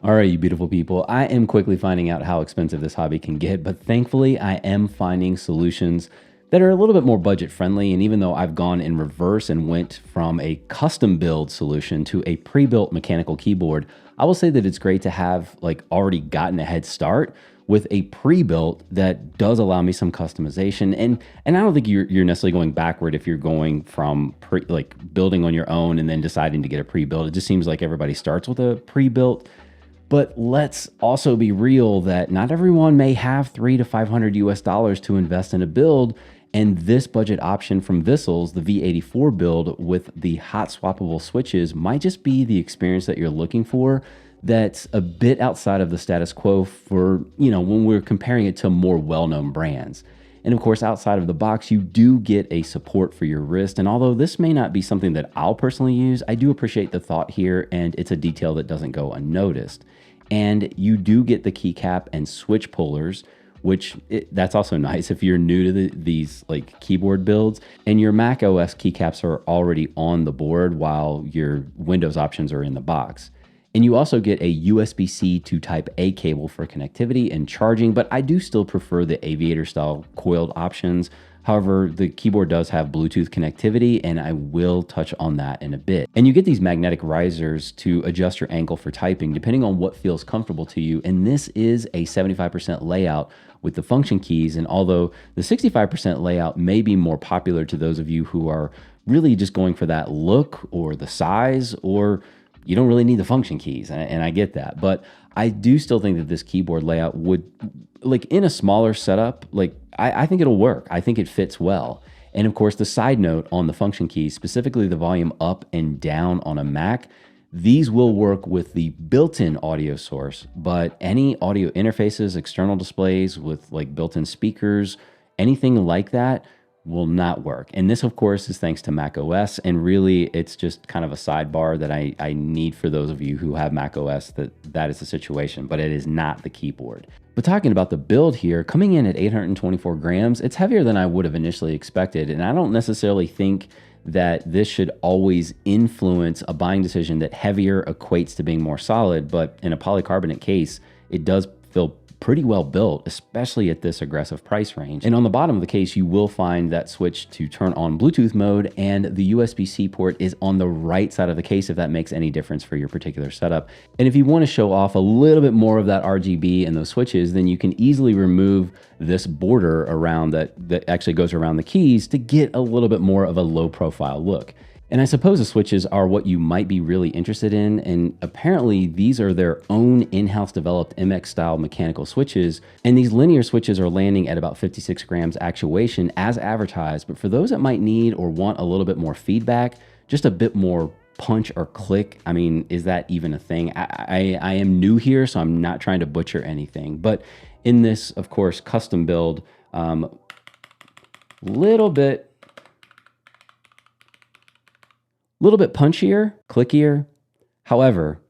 All right, you beautiful people. I am quickly finding out how expensive this hobby can get, but thankfully I am finding solutions that are a little bit more budget friendly. And even though I've gone in reverse and went from a custom build solution to a pre-built mechanical keyboard, I will say that it's great to have like already gotten a head start with a pre-built that does allow me some customization. And I don't think you're necessarily going backward if you're going from like building on your own and then deciding to get a pre-built. It just seems like everybody starts with a pre-built. But let's also be real that not everyone may have $300 to $500 to invest in a build. And this budget option from Vissles, the V84 build with the hot swappable switches, might just be the experience that you're looking for. That's a bit outside of the status quo for, when we're comparing it to more well-known brands. And of course, outside of the box, you do get a support for your wrist. And although this may not be something that I'll personally use, I do appreciate the thought here, and it's a detail that doesn't go unnoticed. And you do get the keycap and switch pullers, which that's also nice if you're new to these like keyboard builds, and your Mac OS keycaps are already on the board while your Windows options are in the box. And you also get a USB-C to Type A cable for connectivity and charging, but I do still prefer the Aviator style coiled options. However, the keyboard does have Bluetooth connectivity, and I will touch on that in a bit. And you get these magnetic risers to adjust your ankle for typing, depending on what feels comfortable to you. And this is a 75% layout with the function keys. And although the 65% layout may be more popular to those of you who are really just going for that look or the size, or you don't really need the function keys, and I get that. But I do still think that this keyboard layout would, like in a smaller setup, like I think it'll work. I think it fits well. And of course, the side note on the function keys, specifically the volume up and down on a Mac, these will work with the built-in audio source, but any audio interfaces, external displays with like built-in speakers, anything like that will not work. And this, of course, is thanks to Mac OS. And really, it's just kind of a sidebar that I need for those of you who have Mac OS, that is the situation, but it is not the keyboard. But talking about the build here, coming in at 824 grams, it's heavier than I would have initially expected. And I don't necessarily think that this should always influence a buying decision that heavier equates to being more solid. But in a polycarbonate case, it does feel pretty well built, especially at this aggressive price range. And on the bottom of the case, you will find that switch to turn on Bluetooth mode, and the USB-C port is on the right side of the case if that makes any difference for your particular setup. And if you want to show off a little bit more of that RGB and those switches, then you can easily remove this border around that actually goes around the keys to get a little bit more of a low profile look. And I suppose the switches are what you might be really interested in. And apparently these are their own in-house developed MX style mechanical switches. And these linear switches are landing at about 56 grams actuation as advertised. But for those that might need or want a little bit more feedback, just a bit more punch or click, I mean, is that even a thing? I am new here, so I'm not trying to butcher anything. But in this, of course, custom build, little bit punchier, clickier. However,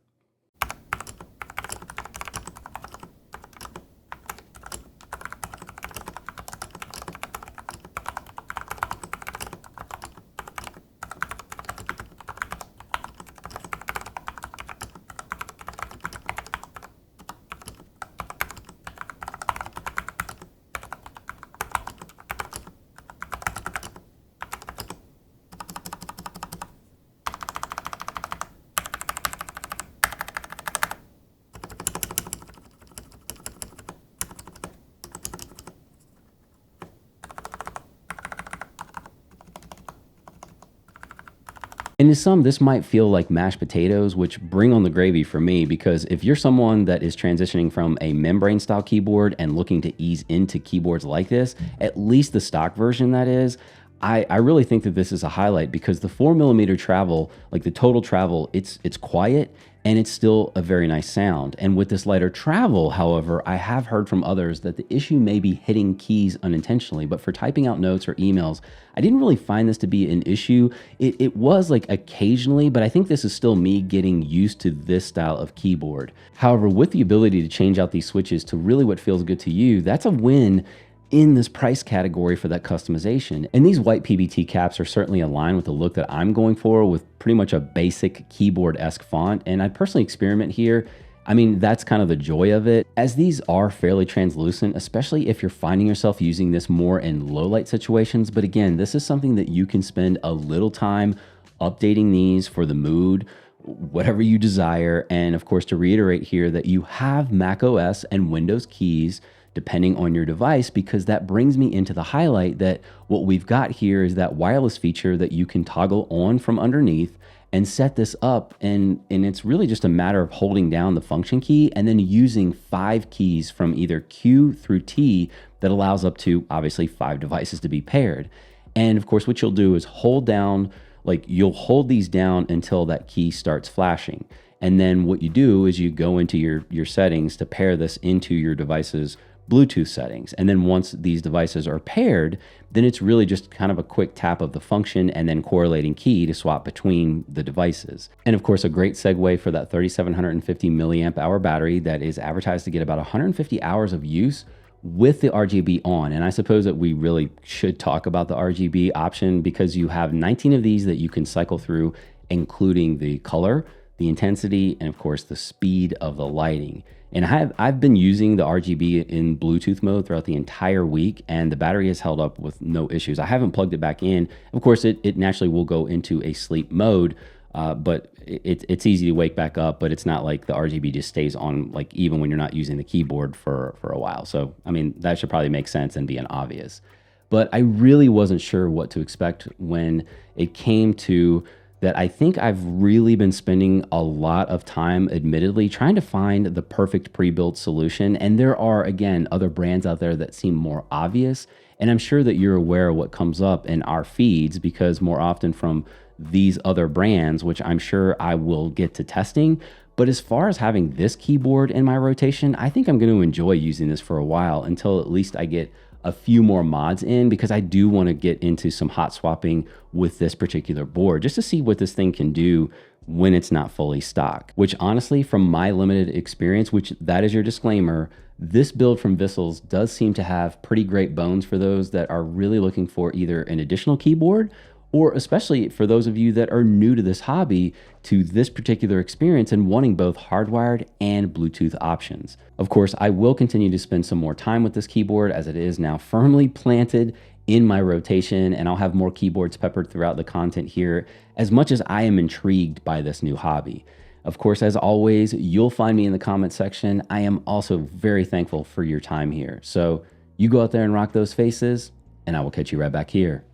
and to some, this might feel like mashed potatoes, which bring on the gravy for me, because if you're someone that is transitioning from a membrane style keyboard and looking to ease into keyboards like this, at least the stock version that is, I really think that this is a highlight, because the 4mm travel, like the total travel, it's quiet and it's still a very nice sound. And with this lighter travel, however, I have heard from others that the issue may be hitting keys unintentionally, but for typing out notes or emails, I didn't really find this to be an issue. It was like occasionally, but I think this is still me getting used to this style of keyboard. However, with the ability to change out these switches to really what feels good to you, that's a win in this price category for that customization. And these white PBT caps are certainly aligned with the look that I'm going for, with pretty much a basic keyboard-esque font. And I personally experiment here. I mean, that's kind of the joy of it, as these are fairly translucent, especially if you're finding yourself using this more in low light situations. But again, this is something that you can spend a little time updating these for the mood, whatever you desire. And of course, to reiterate here that you have Mac OS and Windows keys depending on your device, because that brings me into the highlight that what we've got here is that wireless feature that you can toggle on from underneath and set this up. And it's really just a matter of holding down the function key and then using 5 keys from either Q through T that allows up to obviously 5 devices to be paired. And of course, what you'll do is hold down, like you'll hold these down until that key starts flashing. And then what you do is you go into your settings to pair this into your device's Bluetooth settings. And then once these devices are paired, then it's really just kind of a quick tap of the function and then correlating key to swap between the devices. And of course, a great segue for that 3,750 milliamp hour battery that is advertised to get about 150 hours of use with the RGB on. And I suppose that we really should talk about the RGB option, because you have 19 of these that you can cycle through, including the color, the intensity, and of course the speed of the lighting. And I've been using the RGB in Bluetooth mode throughout the entire week, and the battery has held up with no issues. I haven't plugged it back in. Of course, it naturally will go into a sleep mode, but it's easy to wake back up, but it's not like the RGB just stays on, like even when you're not using the keyboard for a while. So, I mean, that should probably make sense and be an obvious. But I really wasn't sure what to expect when it came to that. I think I've really been spending a lot of time, admittedly, trying to find the perfect pre-built solution. And there are, again, other brands out there that seem more obvious. And I'm sure that you're aware of what comes up in our feeds, because more often from these other brands, which I'm sure I will get to testing. But as far as having this keyboard in my rotation, I think I'm going to enjoy using this for a while, until at least I get a few more mods in, because I do want to get into some hot swapping with this particular board just to see what this thing can do when it's not fully stock. Which honestly, from my limited experience, which that is your disclaimer, this build from Vissles does seem to have pretty great bones for those that are really looking for either an additional keyboard, or especially for those of you that are new to this hobby, to this particular experience and wanting both hardwired and Bluetooth options. Of course, I will continue to spend some more time with this keyboard, as it is now firmly planted in my rotation, and I'll have more keyboards peppered throughout the content here, as much as I am intrigued by this new hobby. Of course, as always, you'll find me in the comment section. I am also very thankful for your time here. So you go out there and rock those faces, and I will catch you right back here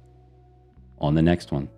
on the next one.